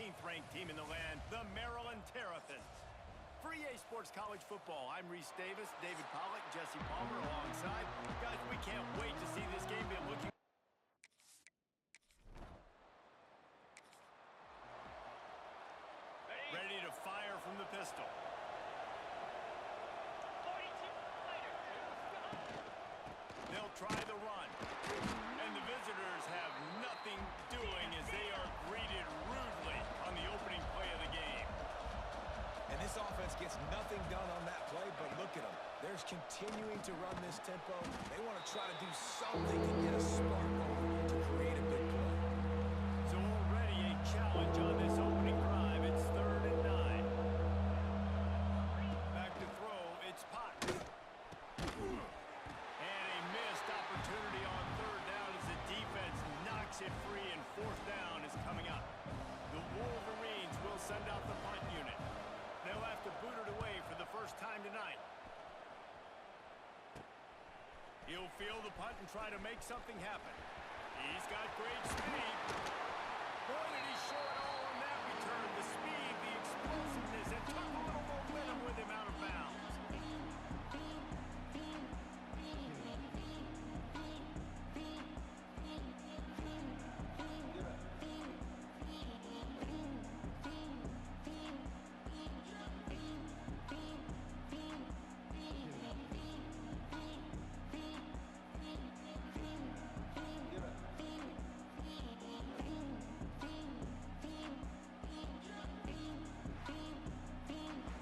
13th-ranked team in the land, the Maryland Terrapins. For EA Sports College Football, I'm Reese Davis, David Pollack, Jesse Palmer alongside. Guys, we can't wait to see this game. Be looking. Ready to fire from the pistol. They'll try the run. And the visitors have nothing doing as they are greeted rudely on the opening play of the game. And this offense gets nothing done on that play, but look at them. They're continuing to run this tempo. They want to try to do something to get a spark going to create a big play. So already a challenge on this opening drive. It's 3rd and 9. Back to throw. It's Potts. And a missed opportunity on 3rd down as the defense knocks it free, and 4th down is coming up. The Wolverines will send out the punt unit. They'll have to boot it away for the first time tonight. He'll field the punt and try to make something happen. He's got great speed. Boy, did he show it all on that return. The speed, the explosiveness, and took a little momentum with him out of bounds.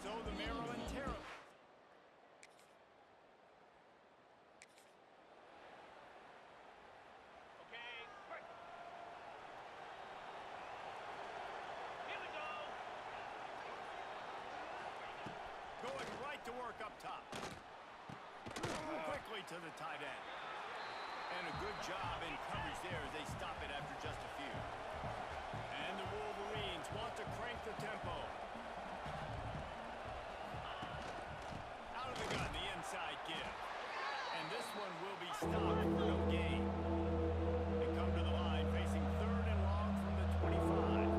So the Maryland Terrapins. Okay, break. Here we go. Going right to work up top. Quickly to the tight end. And a good job in coverage there as they stop it after just a few. And the Wolverines want to crank the tempo. Out of the gun, the inside give. And this one will be stopped for no gain. They come to the line facing 3rd and long from the 25.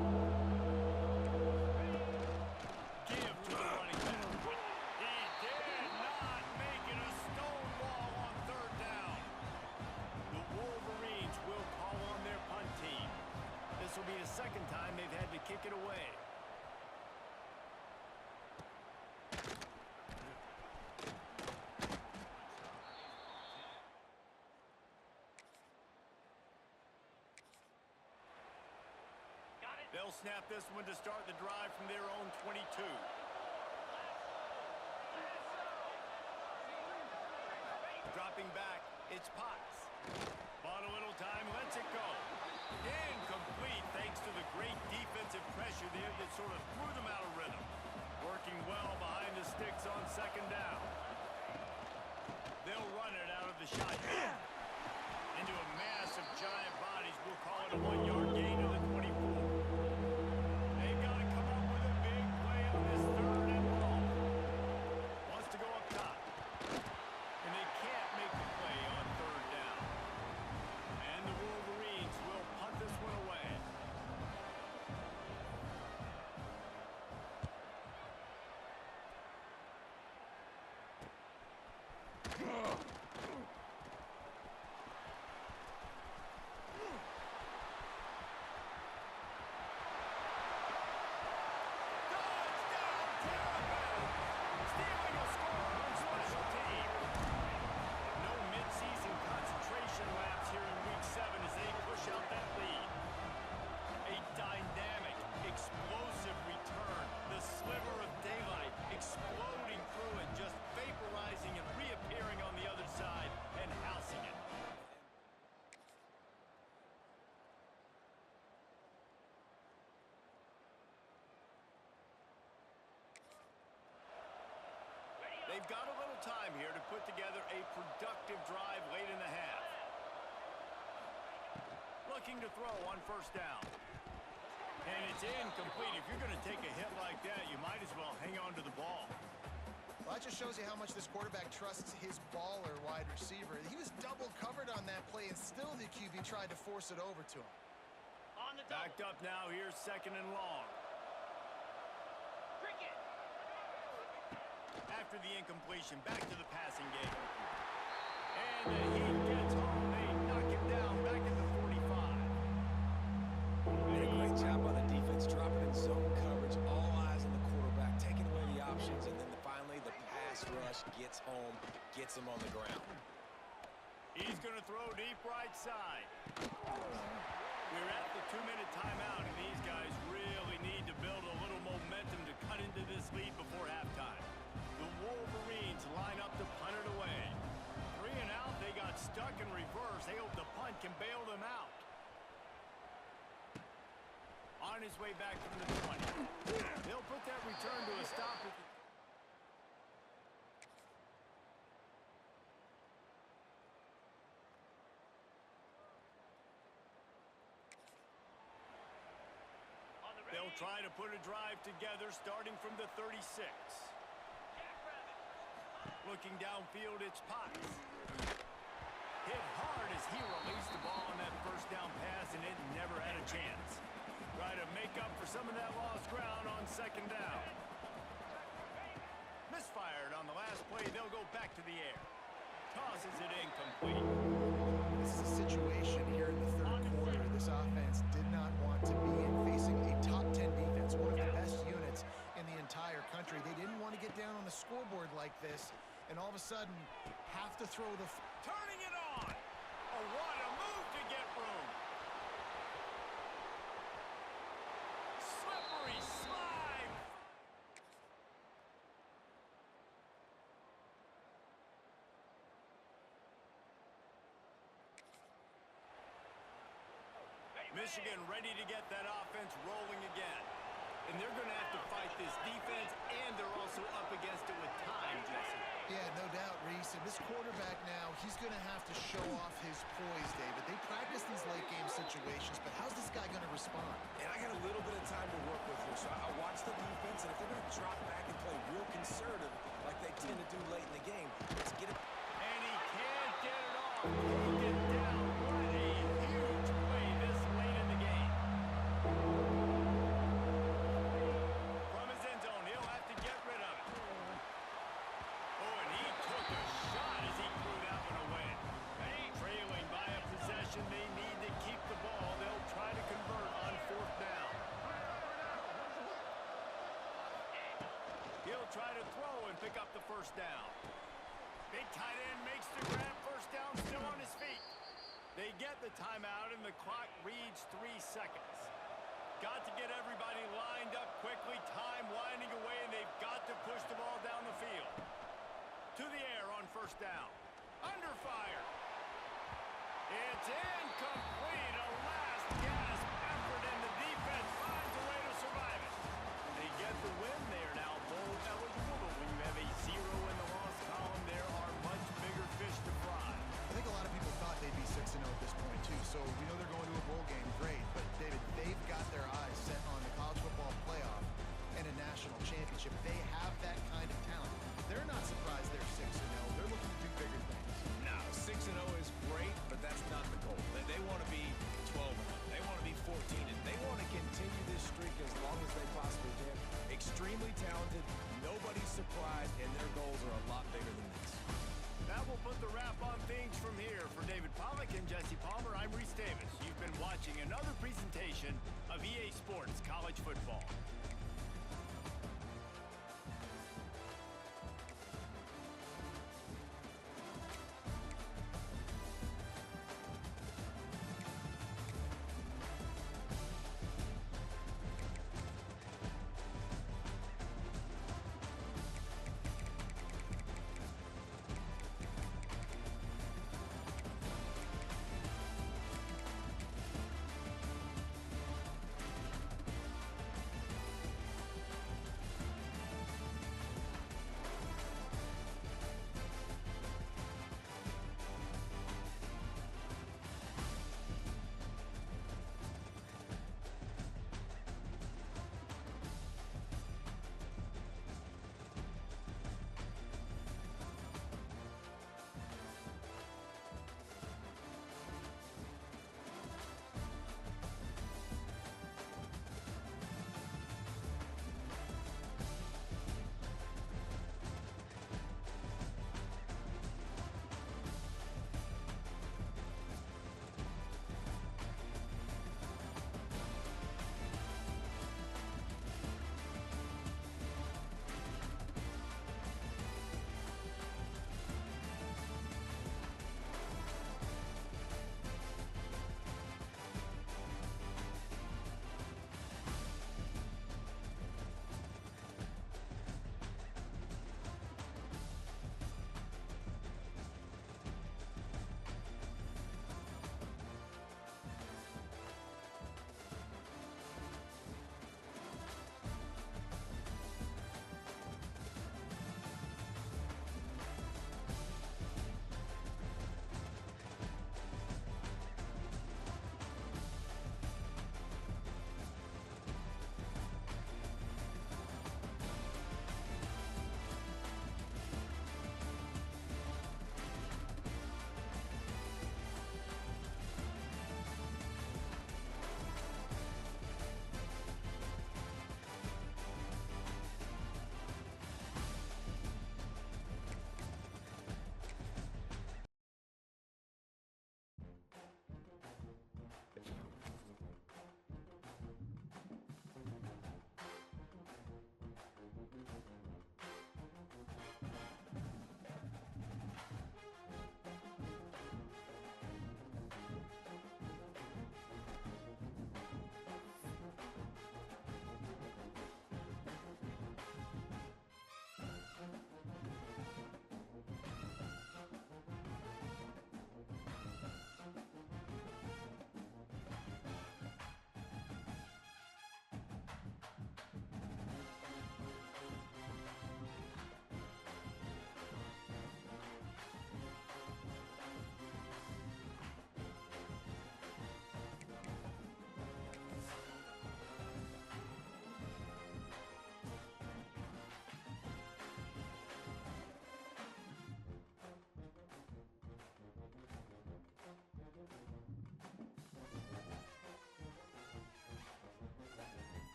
Give to the running back. He did not make it a stone wall on 3rd down. The Wolverines will call on their punt team. This will be the 2nd time they've had to kick it away. They'll snap this one to start the drive from their own 22. Dropping back, it's Potts. Bought a little time, lets it go. Incomplete thanks to the great defensive pressure there that sort of threw them out of rhythm. Working well behind the sticks on 2nd down. They'll run it out of the shotgun. Into a mass of giant bodies, we'll call it a 1-yard gain to the 24. They've got to come up with a big play on this 3rd and long. Wants to go up top. And they can't make the play on 3rd down. And the Wolverines will punt this one away. Exploding through it, just vaporizing and reappearing on the other side and housing it. They've got a little time here to put together a productive drive late in the half. Looking to throw on 1st down. And it's incomplete. If you're going to take a hit like that, you might as well hang on to the ball. Well, that just shows you how much this quarterback trusts his baller wide receiver. He was double covered on that play, and still the QB tried to force it over to him. On on the double. Backed up now, here's second and long. Cricket. After the incompletion, back to the passing game. And he gets home. They knock him down back at the 45. Did a great job on the defense, dropping in zone coverage, all eyes on the quarterback, taking away the options, and then finally the pass rush gets home, gets him on the ground. He's going to throw deep right side. We're at the 2-minute timeout, and these guys really need to build a little momentum to cut into this lead before halftime. The Wolverines line up to punt it away. 3 and out, they got stuck in reverse. They hope the punt can bail them out. On his way back from the 20. They'll put that return to a stop at the They'll try to put a drive together starting from the 36. Looking downfield, it's Potts. Hit hard as he released the ball on that first down pass, and it never had a chance. Try to make up for some of that lost ground on second down. Misfired on the last play. They'll go back to the air. Tosses it incomplete. This is a situation here in the third quarter this offense did not want to be in, facing a top 10 defense, one of the best units in the entire country. They didn't want to get down on the scoreboard like this, and all of a sudden have to throw the... Turning it on! Oh, what a move to get room! Slippery slide! Michigan ready to get that offense rolling again. And they're going to have to fight this defense, and they're also up against it with time, Jesse. Yeah, no doubt, Reese. And this quarterback now, he's going to have to show off his poise, David. They practice these late-game situations, but how's this guy going to respond? And I got a little bit of time to work with here, so I watch the defense, and if they're going to drop back and play real conservative like they tend to do late in the game, let's get it. And he can't get it off. Take it down. What a huge play this late in the game. From his end zone, he'll have to get rid of it. Oh, and he took a shot as he threw that one away. Trailing by a possession, they need to keep the ball. They'll try to convert on fourth down. He'll try to throw and pick up the first down. Big tight end makes the grab. First down, still on his feet. They get the timeout, and the clock reads 3 seconds. Got to get everybody lined up quickly. Time winding away, and they've got to push the ball down the field. To the air on first down. Under fire. It's incomplete. A last gasp effort, and the defense finds a way to survive it. They get the win. They are now bowl eligible, but when you have a 0 in the loss column, there are much bigger fish to fry. I think a lot of people thought they'd be 6-0 at this point, too. So we know they're going to a bowl game. Great. But, David, they've got their eyes set on the college football playoff and a national championship. They have that kind of talent. They're not surprised they're 6-0. They're looking to do bigger things. Now, 6-0 is great, but that's not the goal. They want to be 12-0. They want to be 14, and they want to continue this streak as long as they possibly can. Extremely talented, nobody's surprised, and their goals are a lot bigger than this. That will put the wrap on things from here. For David Pollack and Jesse Palmer, I'm Reese Davis. You've been watching another presentation of EA Sports College Football.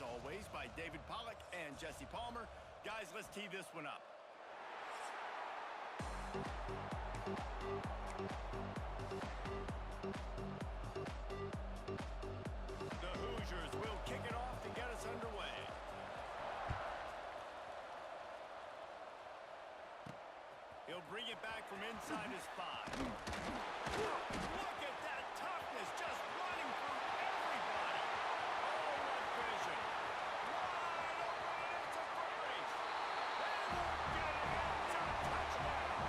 always, by David Pollack and Jesse Palmer. Guys, let's tee this one up. The Hoosiers will kick it off to get us underway. He'll bring it back from inside his 5. Look at that toughness, just running through everybody. Oh, what vision. Wide open, and it's a brace. They won't get it. It's a touchdown.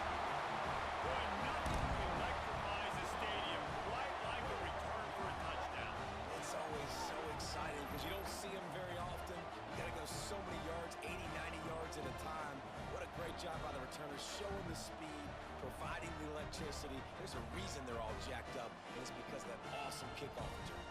Boy, nothing electrifies a stadium quite like a return for a touchdown. It's always so exciting because you don't see them very often. You got to go so many yards, 80, 90 yards at a time. What a great job by the returners, showing the speed, providing the electricity. There's a reason they're all jacked up, and it's because of that awesome kickoff return.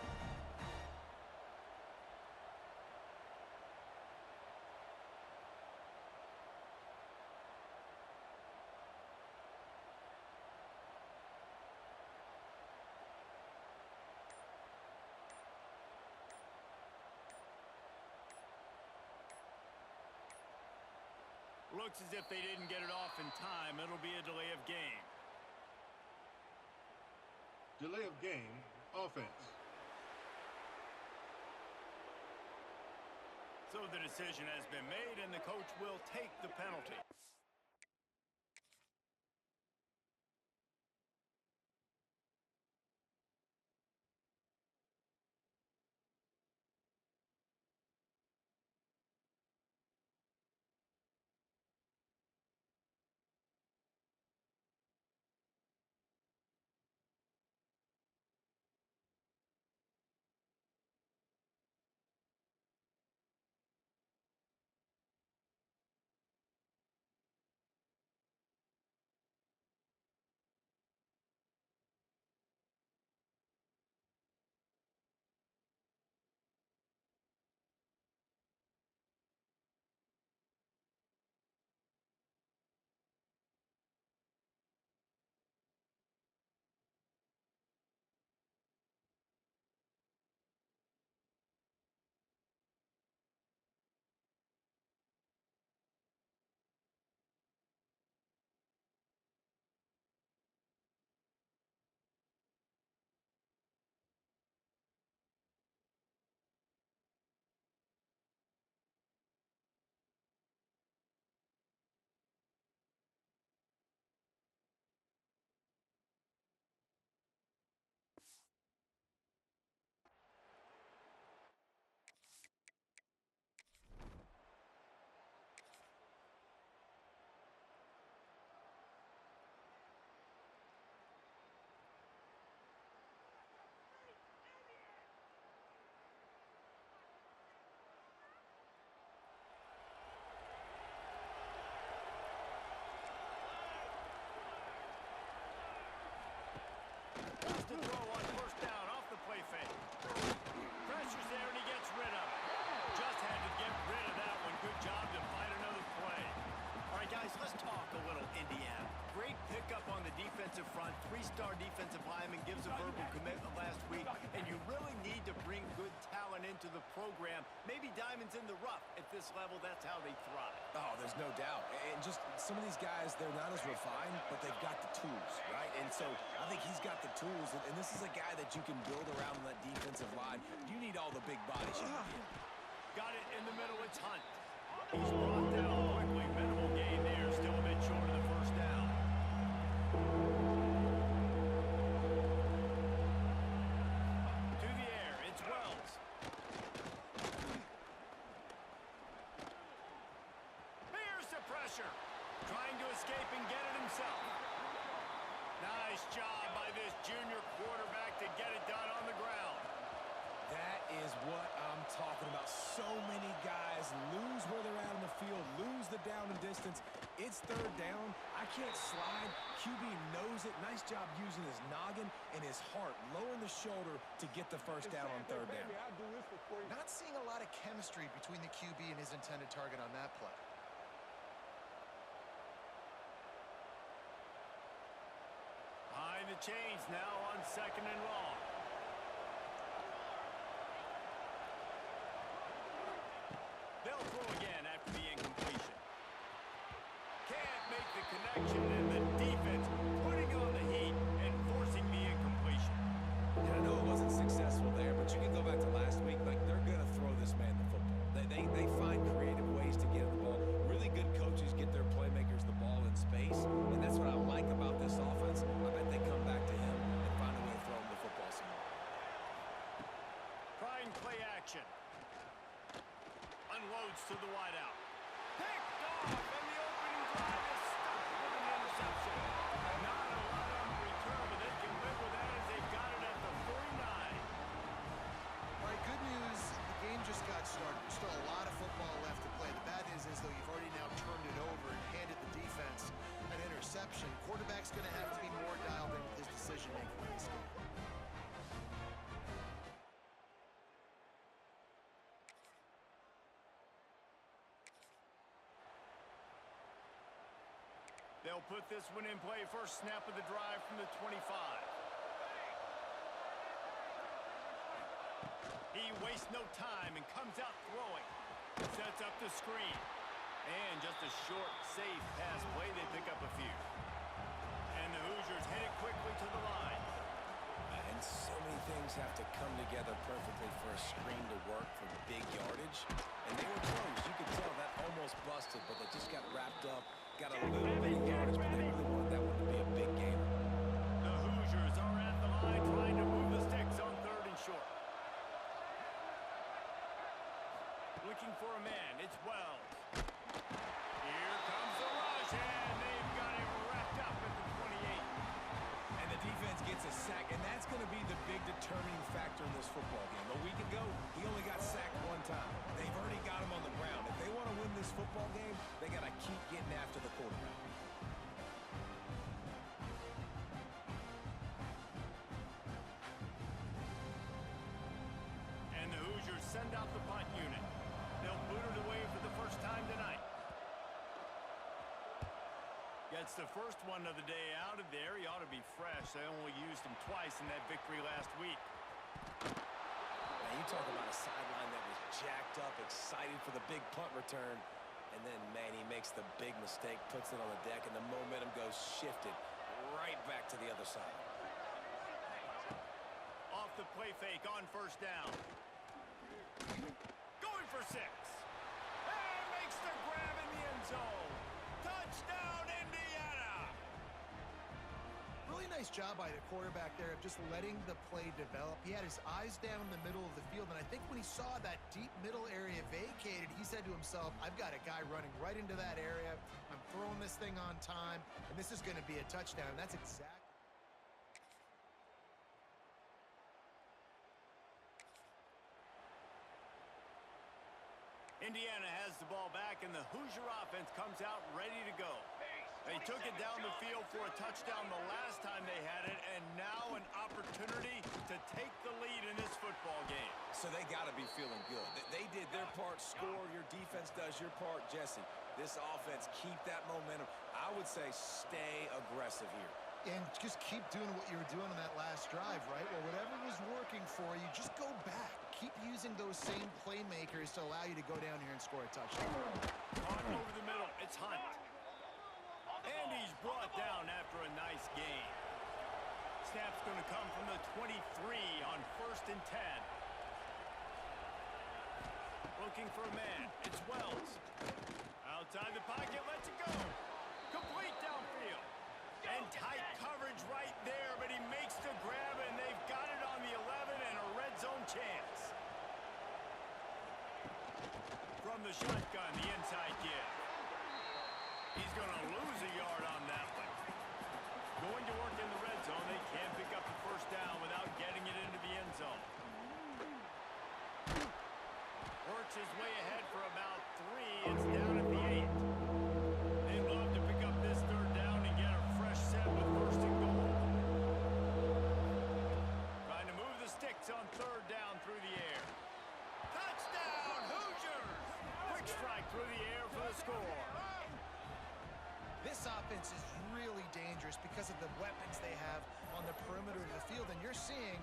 Looks as if they didn't get it off in time. It'll be a delay of game. Delay of game, offense. So the decision has been made, and the coach will take the penalty. To throw on first down off the play fake. Pressure's there and he gets rid of it. Just had to get rid of that one. Good job to find another play. All right, guys, let's talk a little Indiana. Great pickup on the defensive front. 3-star defensive lineman gives a verbal commitment last week, and you really need to bring good talent into the program. Maybe diamonds in the rough. At this level, that's how they thrive. Oh, there's no doubt. And just some of these guys, they're not as refined, but they've got the tools, right? And so I think he's got the tools, and this is a guy that you can build around that defensive line. You need all the big bodies you can get. Got it in the middle. It's Hunt. He's brought down quickly. Minimal gain there. Still a bit short of the first down. To the air. It's Wells. Here's the pressure. Trying to escape and get it himself. Nice job by this junior quarterback to get it done on the ground. That is what I'm talking about. So many guys lose where they're at on the field, lose the down and distance. It's third down. I can't slide. QB knows it. Nice job using his noggin and his heart, lowering the shoulder to get the first down on third down. Not seeing a lot of chemistry between the QB and his intended target on that play. Behind the chains now on 2nd and long. They'll throw again after the incompletion. Can't make the connection, and the defense putting on the heat and forcing the incompletion. And I know it wasn't successful there, but you can go back to last week. Like, they're going to throw this man the football. They find creative ways to get the ball. Really good coaches get their playmakers the ball in space, and that's what I like about this offense. I bet they come back to him and find a way to throw him the football some more. Trying play action. Unloads to the wideout. Picked off, and the opening drive is stopped with an interception. Not a lot on the return, but they can live with that as they've got it at the 49. All right, good news. The game just got started. There's still a lot of football left to play. The bad news is, though, you've already now turned it over and handed the defense an interception. Quarterback's going to have to be more dialed in with his decision-making in this game. They'll put this one in play. First snap of the drive from the 25. He wastes no time and comes out throwing. Sets up the screen. And just a short, safe pass play. They pick up a few. And the Hoosiers head it quickly to the line. And so many things have to come together perfectly for a screen to work for big yardage. And they were close. You could tell that almost busted, but they just got wrapped up. Got a little bit of yardage, but they really wanted that one to be a big game. The Hoosiers are at the line trying to move the sticks on 3rd and short. Looking for a man. It's Wells. Here comes the rush, and they've got him wrapped up at the 28. And the defense gets a sack, and that's going to be the big determining factor in this football game. A week ago, he only got sacked one time. They've already got him on the ground. If they want to win this football game, they got to keep getting after the quarterback. And the Hoosiers send out the punt unit. They'll boot it away for the first time tonight. Gets the first one of the day out of there. He ought to be fresh. They only used him twice in that victory last week. Now, you talk about a sideline that was jacked up, excited for the big punt return. And then, man, he makes the big mistake, puts it on the deck, and the momentum goes shifted right back to the other side. Off the play fake on first down. Going for 6. And makes the grab in the end zone. Touchdown, Indiana! Really nice job by the quarterback there of just letting the play develop. He had his eyes down in the middle of the field, and I think when he saw that deep middle area vacated, he said to himself, I've got a guy running right into that area. I'm throwing this thing on time, and this is going to be a touchdown. And that's exactly... Indiana has the ball back, and the Hoosier offense comes out ready to go. They took it down the field for a touchdown the last time they had it, and now an opportunity to take the lead in this football game. So they got to be feeling good. They did their part, score. Your defense does your part, Jesse. This offense, keep that momentum. I would say stay aggressive here. And just keep doing what you were doing on that last drive, right? Well, whatever was working for you, just go back. Keep using those same playmakers to allow you to go down here and score a touchdown. On over the middle, it's Hunt. And he's brought down after a nice gain. Snap's going to come from the 23 on 1st and 10. Looking for a man. It's Wells. Outside the pocket, lets it go. Complete downfield. And tight coverage right there, but he makes the grab, and they've got it on the 11 and a red zone chance. From the shotgun, the inside give. He's going to lose a yard on that one. Going to work in the red zone. They can't pick up the first down without getting it into the end zone. Works his way ahead for about 3. It's down at the 8. They'd love to pick up this 3rd down and get a fresh set with 1st and goal. Trying to move the sticks on 3rd down through the air. Touchdown, Hoosiers! Quick strike through the air for the score. This offense is really dangerous because of the weapons they have on the perimeter of the field. And you're seeing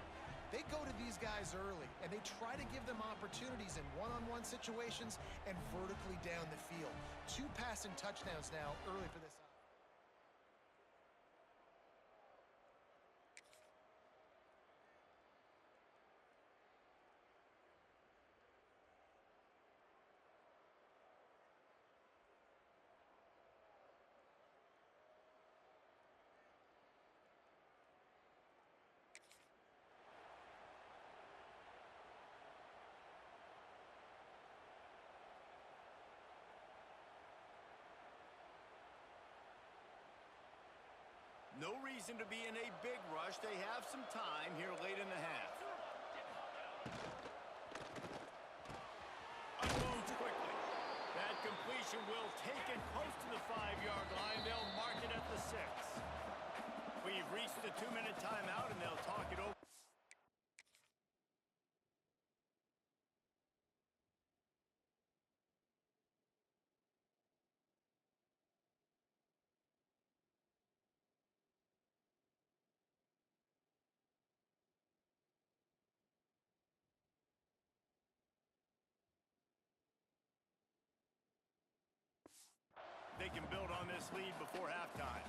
They go to these guys early, and they try to give them opportunities in one-on-one situations and vertically down the field. 2 passing touchdowns now early for this. No reason to be in a big rush. They have some time here late in the half. Unloads quickly. That completion will take it close to the 5-yard line. They'll mark it at the 6. We've reached the 2-minute timeout, and they'll talk it over. They can build on this lead before halftime.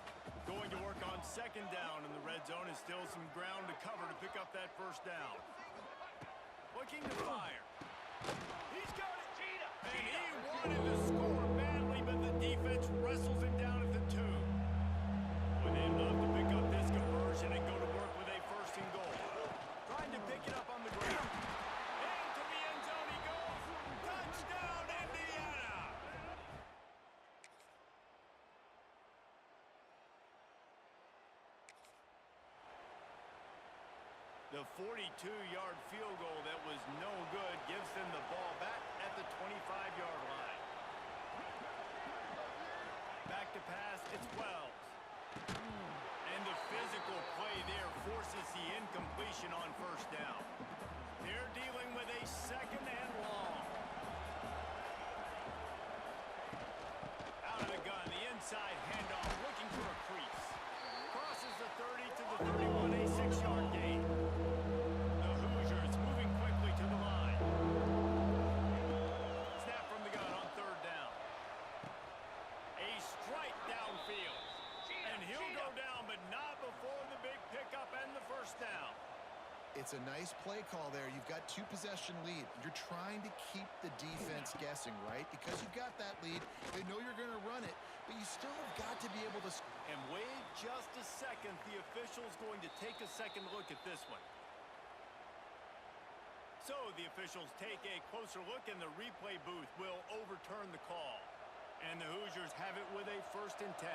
Going to work on 2nd down in the red zone, and still some ground to cover to pick up that 1st down. Looking to fire. He's got it. And he wanted to score badly, but the defense wrestles him down at the 2. Well, they'd love to pick up this conversion and go to work with a 1st and goal. Trying to pick it up on the ground. Into the end zone he goes. Touchdown, Indiana! The 42-yard field goal that was no good gives them the ball back at the 25-yard line. Back to pass, it's Wells. And the physical play there forces the incompletion on 1st down. They're dealing with a 2nd and long. Out of the gun, the inside handoff, looking for a crease. Crosses the 30 to the 31, a 6-yard gain. The Hoosiers moving quickly to the line. Snap from the gun on 3rd down. A strike downfield. And he'll go down, but not before the big pickup and the 1st down. It's a nice play call there. You've got 2-possession lead. You're trying to keep the defense guessing, right? Because you've got that lead. They know you're going to run it, but you still have got to be able to... And wait just a second. The official's going to take a second look at this one. So the officials take a closer look, and the replay booth will overturn the call. And the Hoosiers have it with a 1st and 10.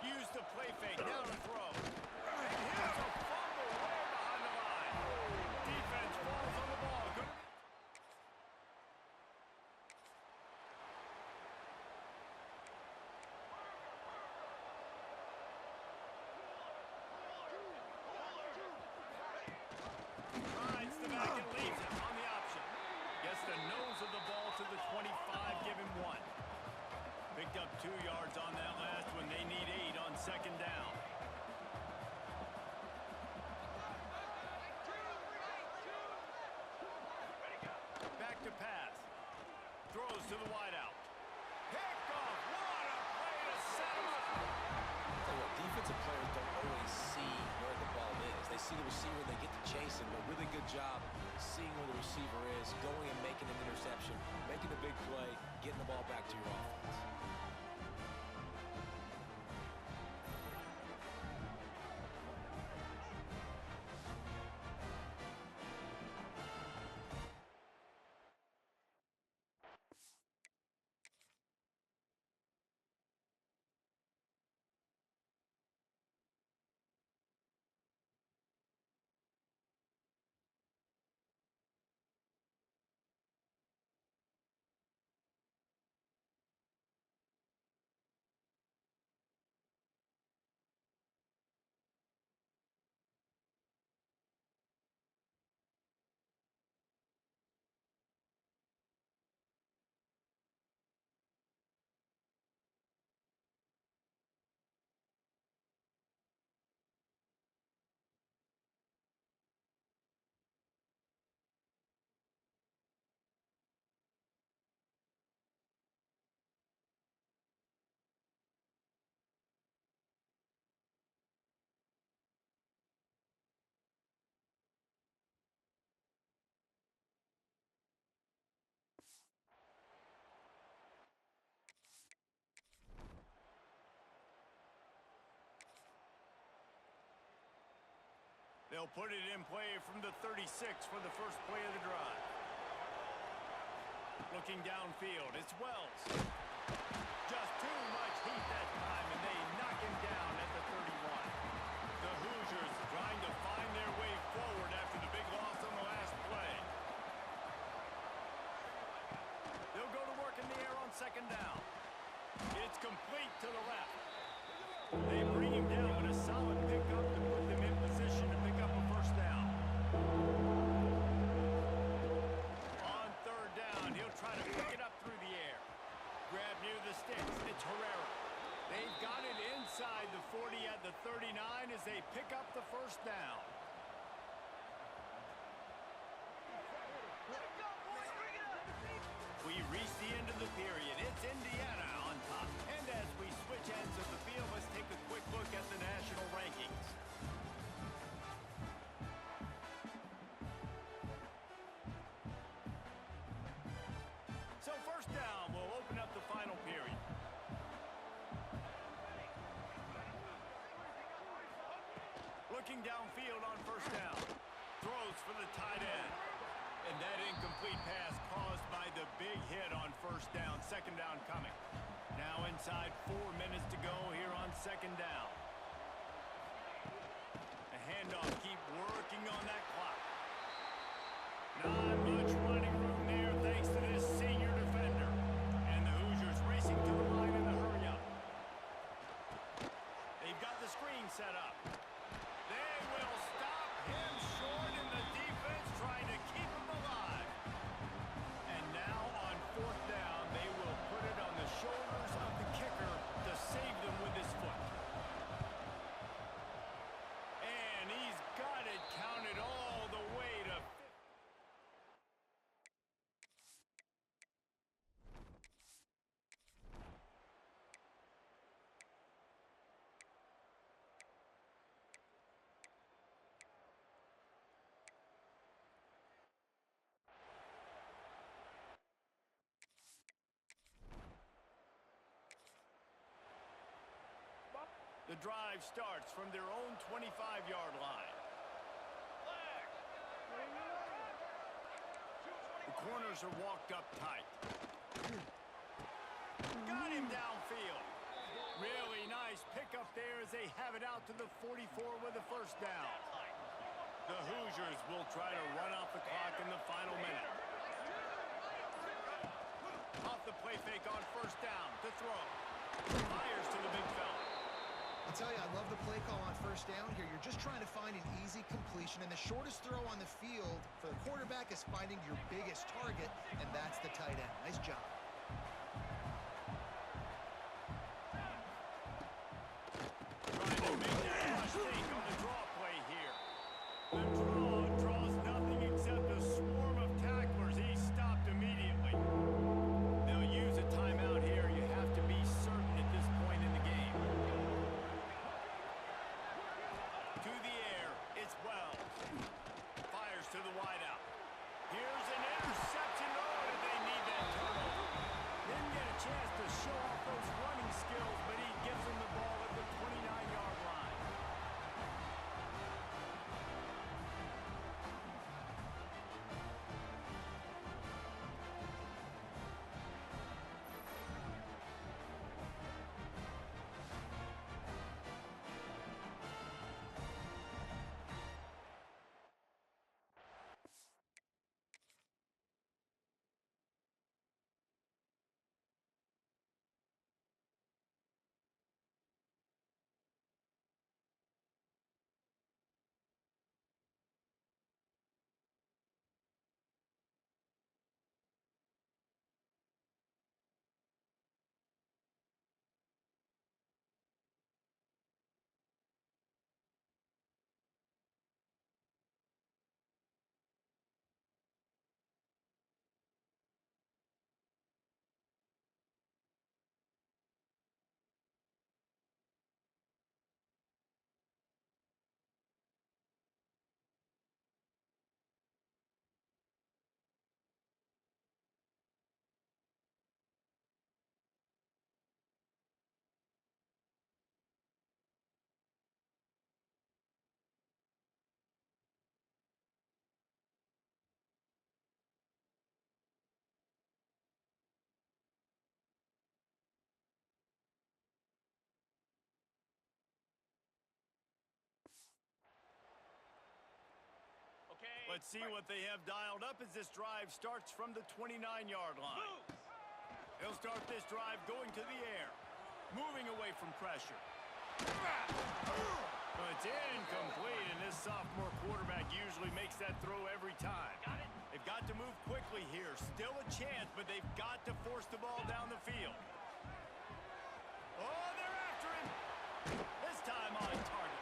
Use the play fake, down and throw. And here's a fumble way behind the line. Defense falls on the ball. Good. Rides the back and leaves it on the option. Gets the nose of the ball to the 25, give him 1. Picked up 2 yards on that last one. They need 8 on 2nd down. Back to pass. Throws to the wideout. Pick off. What a play to set him up. Tell you what, defensive players don't always see where the ball is. They see the receiver, they get to chase him. A really good job seeing where the receiver is, going and making an interception, making a big play, getting the ball back to your offense. They'll put it in play from the 36 for the first play of the drive. Looking downfield, it's Wells. Just too much heat that time, and they knock him down at the 31. The Hoosiers trying to find their way forward after the big loss on the last play. They'll go to work in the air on second down. It's complete to the left. They bring him down with a solid pickup to put them in position to pick up a first down. On third down, he'll try to pick it up through the air. Grab near the sticks. It's Herrera. They've got it inside the 40 at the 39 as they pick up the first down. We reach the end of the period. It's Indiana on top. And as we switch ends of the field, let's take a quick look at the national rankings. So first down will open up the final period. Looking downfield on first down. Throws for the tight end. And that incomplete pass caused by the big hit on first down. Second down coming. Now inside 4 minutes to go here on second down. A handoff, keep working on that clock. Not much running room there thanks to this senior defender. And the Hoosiers racing to the line in the hurry up. They've got the screen set up. They will stop him short in the defense trying to keep him alive. And now on fourth down, they will put it on the shoulders of the kicker to save them with his foot. And he's got it counted all the way to 50. The drive starts from their own 25-yard line. The corners are walked up tight. Got him downfield. Really nice pickup there as they have it out to the 44 with the first down. The Hoosiers will try to run out the clock in the final minute. Off the play fake on first down to throw. Fires to the big fella. I'll tell you, I love the play call on first down here. You're just trying to find an easy completion, and the shortest throw on the field for the quarterback is finding your biggest target, and that's the tight end. Nice job. Trying to make that mistake on the draw play here. The draw draws nothing except a swarm of tacklers. He's stopped immediately. They'll use a timeout here. You have to be certain at this point in the game. To the air, it's Wells. Fires to the wideout. Here's an interception. Oh, did they need that turnover? Let's see what they have dialed up as this drive starts from the 29-yard line. He'll start this drive going to the air, moving away from pressure. Well, it's incomplete, and this sophomore quarterback usually makes that throw every time. They've got to move quickly here. Still a chance, but they've got to force the ball down the field. Oh, they're after him. This time on target.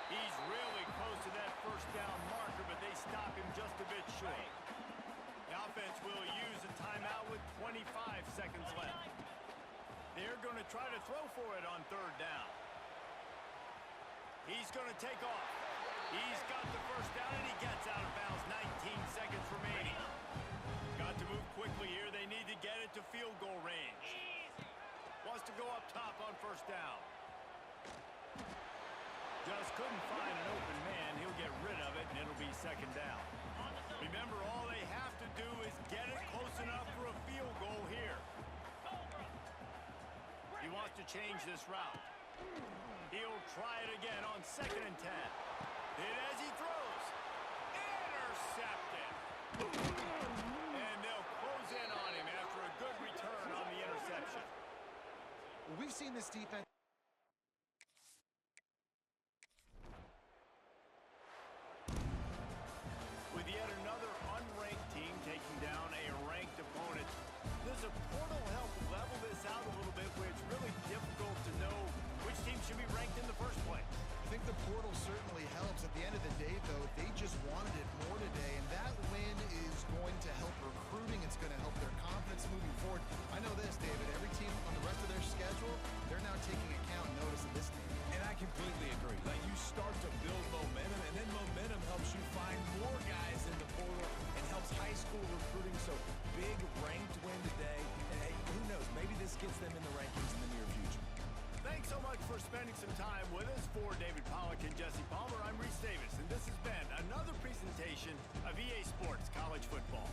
He's really close to that first down marker, but they stop him just a bit short. The offense will use a timeout with 25 seconds left. They're going to try to throw for it on third down. He's going to take off. He's got the first down, and he gets out of bounds. 19 seconds remaining. Got to move quickly here. They need to get it to field goal range. Wants to go up top on first down. Just couldn't find an open man. He'll get rid of it, and it'll be second down. Remember, all they have to do is get it close enough for a field goal here. He wants to change this route. He'll try it again on 2nd and 10. And as he throws, intercepted. And they'll close in on him after a good return on the interception. Well, we've seen this defense. With yet another unranked team taking down a ranked opponent, does a portal help level this out a little bit where it's really difficult to know which team should be ranked in the first place? I think the portal certainly helps. At the end of the day, though, they just wanted it more today, and that win is going to help recruiting. It's going to help their confidence moving forward. I know this, David. Every team on the rest of their schedule, they're now taking account and notice of this team. And I completely agree. Like, you start to build momentum, and then momentum helps you find more guys in the portal and helps high school recruiting. So, big ranked win today. And hey, who knows? Maybe this gets them in the rankings in the near future. Thanks so much for spending some time with us. For David Pollack and Jesse Palmer, I'm Reese Davis, and this has been another presentation of EA Sports College Football.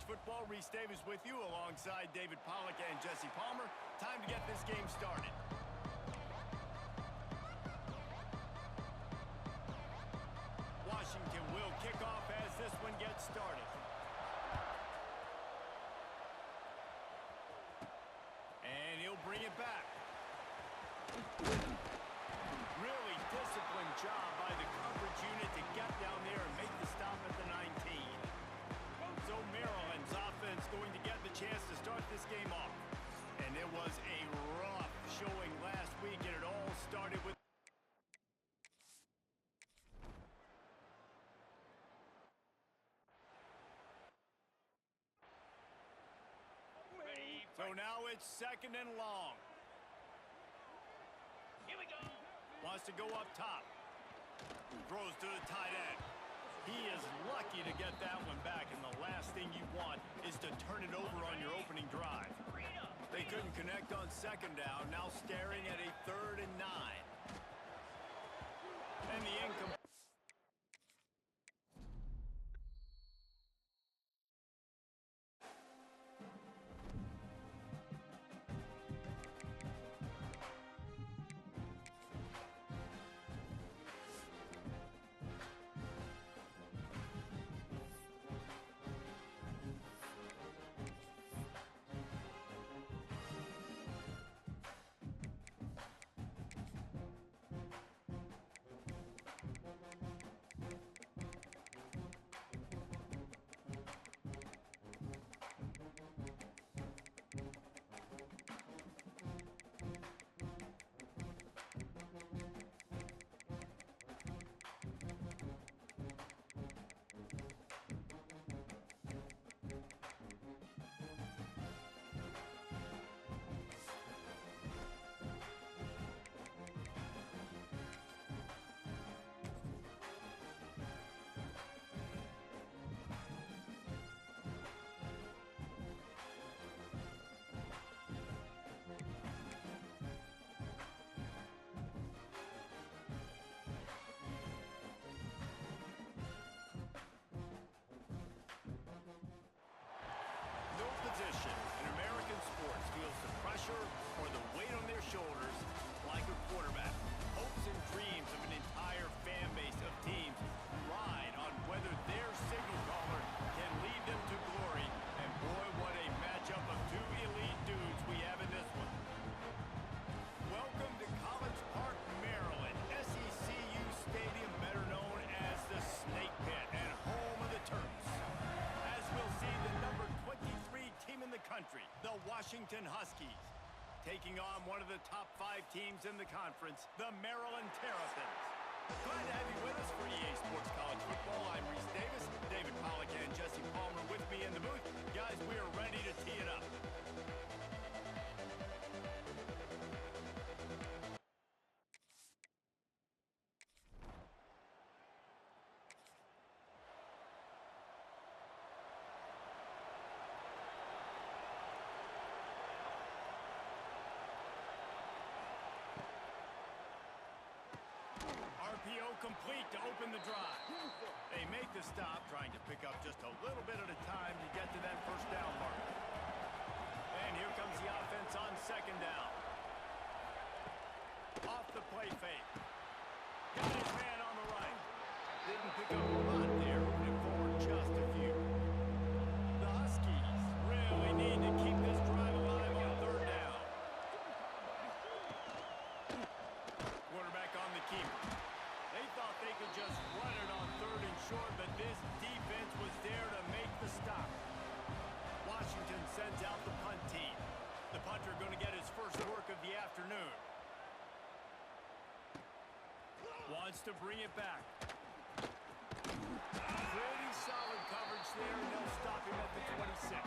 Football. Reese Davis with you alongside David Pollack and Jesse Palmer. Time to get this game started. Washington will kick off as this one gets started. And he'll bring it back. Really disciplined job by the coverage unit to get down there and make the stop at the 19. So Maryland's offense going to get the chance to start this game off. And it was a rough showing last week, and it all started with Ready. so now it's second and long. Here we go. Wants to go up top. Throws to the tight end. He is lucky to get that one back, and the last thing you want is to turn it over on your opening drive. They couldn't connect on second down, now staring at a 3rd and 9. And the incomplete. No position in American sports feels the pressure or the weight on their shoulders like a quarterback. Hopes and dreams of an entire fan base of teams ride on whether their signal caller can lead them to glory. And boy, what a matchup of two elite dudes we have in this one. Welcome to College Park, Maryland, SECU Stadium, better known as the Snake Pit and home of the Terps. As we'll see, the number 23 team in the country, the Washington Huskies, taking on one of the top 5 teams in the conference, the Maryland Terrapins. Glad to have you with us for EA Sports College Football. I'm Reese Davis, David Pollack and Jesse Palmer with me in the booth. Guys, we are ready to tee it up. RPO complete to open the drive. They make the stop, trying to pick up just a little bit at a time to get to that first down mark. And here comes the offense on second down. Off the play fake. Got his man on the right. Didn't pick up a lot there, moving forward just a few. The Huskies really need to keep this drive alive on third down. Quarterback on the keeper. They thought they could just run it on 3rd and short, but this defense was there to make the stop. Washington sends out the punt team. The punter going to get his first work of the afternoon. Wants to bring it back. Pretty solid coverage there, and they'll stop him at the 26.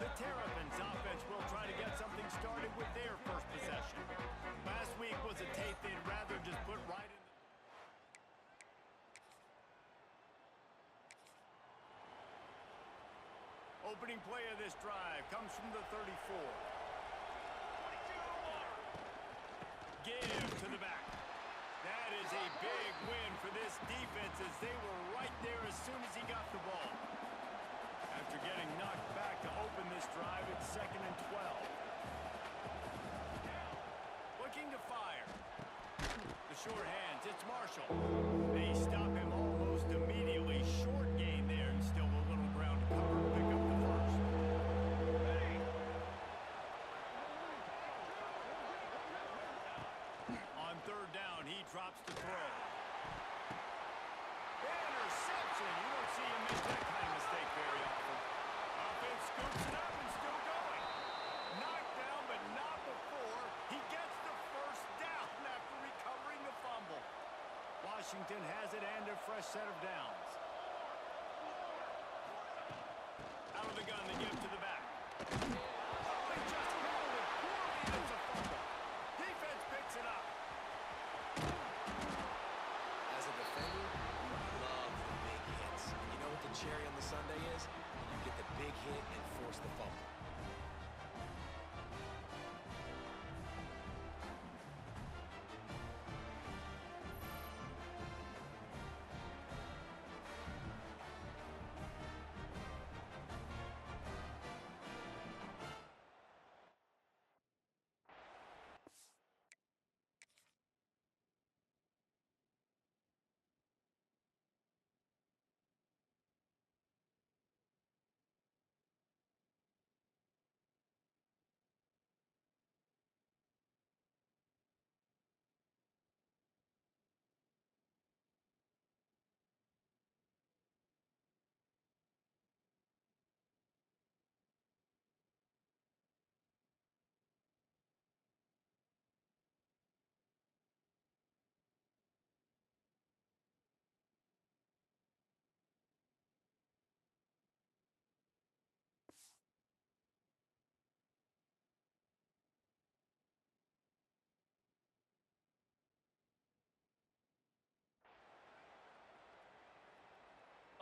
The Terrapins offense will try to get something started with their first possession. Last week was a tape they'd rather just put right in. Opening play of this drive comes from the 34. Give to the back. That is a big win for this defense as they were right there as soon as he got the ball. After after getting knocked back to open this drive at 2nd and 12. Looking to fire. The short hands, it's Marshall. They stop him almost immediately. Short gain there and still a little ground to cover to pick up the first. On 3rd down, he drops the throw. Interception. You don't see him make that kind of mistake very often. Offense scoops it up and still going. Knocked down, but not before. He gets the first down after recovering the fumble. Washington has it and a fresh set of downs. Out of the gun, they give to the back. They just handled it poorly, and it's a fumble. Defense picks it up. As a defender, you love the big hits. You know what the cherry on the sundae is? You get the big hit and force the fumble.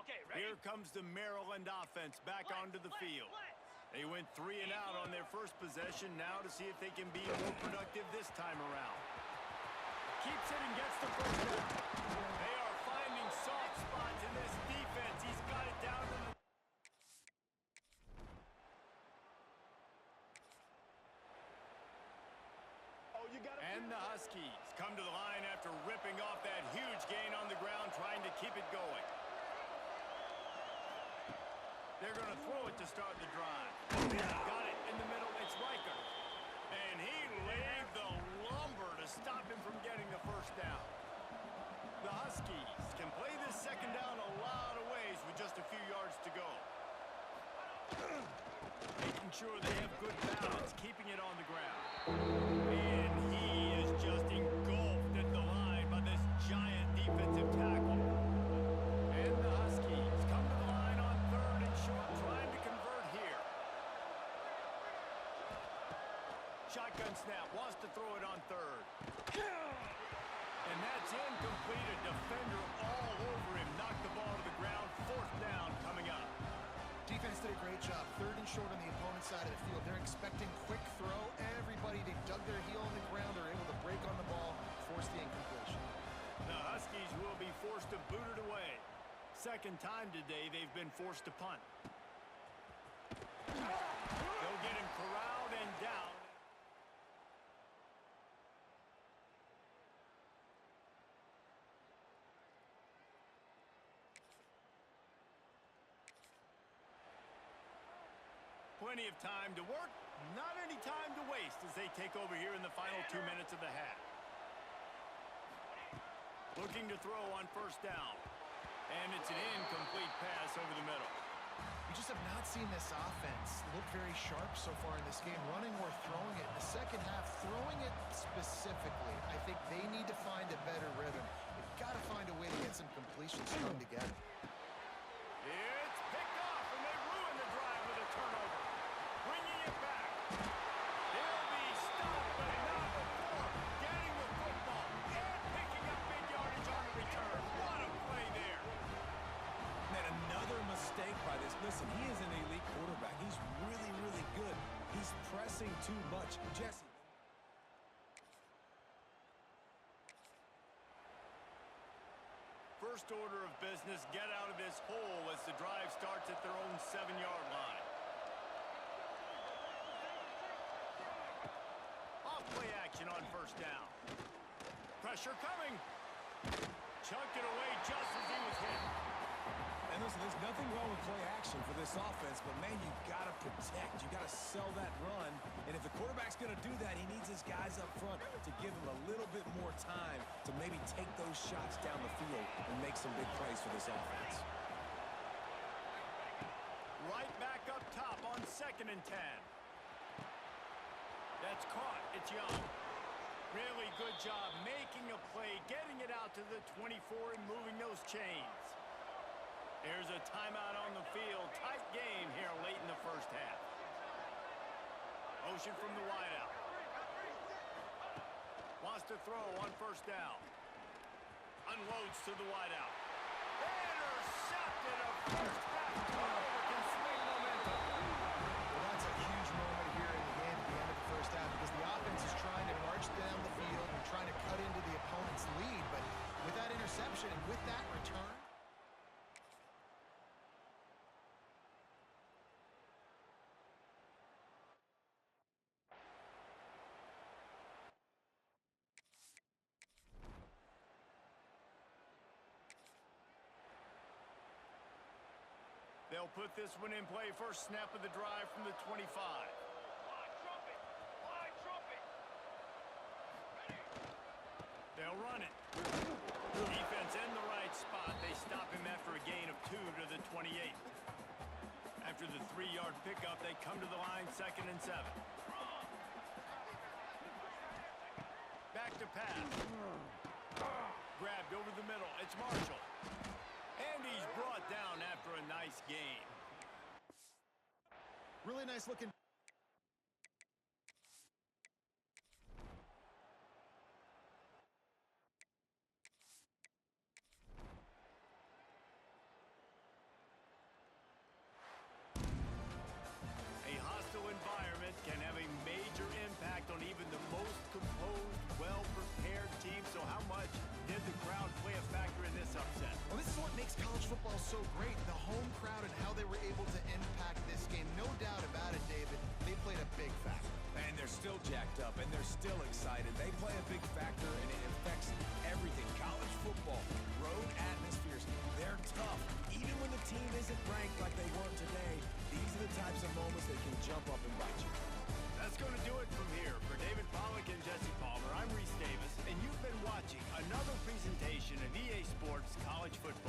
Okay, ready? Here comes the Maryland offense back onto the field. They went 3 and out on their first possession, now to see if they can be more productive this time around. Keeps it and gets the first down. They are finding soft spots in this defense. He's got it down to the... And the Huskies come to the line after ripping off that huge gain on the ground, trying to keep it going. They're going to throw it to start the drive. Got it in the middle. It's Riker. And he laid the lumber to stop him from getting the first down. The Huskies can play this 2nd down a lot of ways with just a few yards to go. Making sure they have good balance, keeping it on the ground. And he is just engulfed at the line by this giant defensive tackle. And the Huskies come to the line on 3rd and short, trying to convert here. Shotgun snap, wants to throw it on 3rd. And that's incomplete. A defender all over him. Knocked the ball to the ground. 4th down coming up. Defense did a great job. 3rd and short on the opponent's side of the field. They're expecting quick throw. Everybody, they dug their heel on the ground. They're able to break on the ball, force the incompletion. The Huskies will be forced to boot it away. 2nd time today they've been forced to punt. They'll get him corralled and down. Plenty of time to work, not any time to waste as they take over here in the final 2 minutes of the half. Looking to throw on 1st down. And it's an incomplete pass over the middle. We just have not seen this offense look very sharp so far in this game, running or throwing it. In the 2nd half, throwing it specifically, I think they need to find a better rhythm. They've got to find a way to get some completions strung together. It's picked off, and they ruin the drive with a turnover. Bringing it back. They'll be stopped, but not before getting the football and picking up big yardage on the return. What a play there. Man, another mistake by this. Listen, he is an elite quarterback. He's really, really good. He's pressing too much. Jesse. first order of business, get out of this hole as the drive starts at their own 7-yard line. Off-play action on first down. Pressure coming. Chucked it away just as he was hit. And listen, there's nothing wrong with play action for this offense, but man, you got to protect. You got to sell that run. And if the quarterback's going to do that, he needs his guys up front to give him a little bit more time to maybe take those shots down the field and make some big plays for this offense. Right back up top on 2nd and 10. That's caught. It's Young. Really good job making a play, getting it out to the 24 and moving those chains. Here's a timeout on the field. Tight game here late in the first half. Motion from the wideout. Wants to throw on first down. Unloads to the wideout. Intercepted. A first half turnover can swing momentum. Well, that's a huge moment here in the game at the end of the first half because the offense is trying to march down the field and trying to cut into the opponent's lead. But with that interception and with that return, they'll put this one in play. First snap of the drive from the 25. Fly trumpet! Fly trumpet! They'll run it. Defense in the right spot. They stop him after a gain of 2 to the 28. After the 3-yard pickup, they come to the line 2nd and 7. Back to pass. Grabbed over the middle. It's Marshall. And he's brought down after a nice gain. really nice looking. A hostile environment can have a major impact on even the most composed, well-prepared team. So how much did the crowd play a factor in this upset? Well, this is what makes college football so great. The home crowd and how they were able to impact this game. No doubt about it, David. They played a big factor. And they're still jacked up, and they're still excited. They play a big factor, and it affects everything. College football, road atmospheres, they're tough. Even when the team isn't ranked like they weren't today, these are the types of moments that can jump up and bite you. That's going to do it from here. For David Pollack and Jesse Palmer, I'm Reese Davis, and you've been watching another presentation of EA Sports College Football.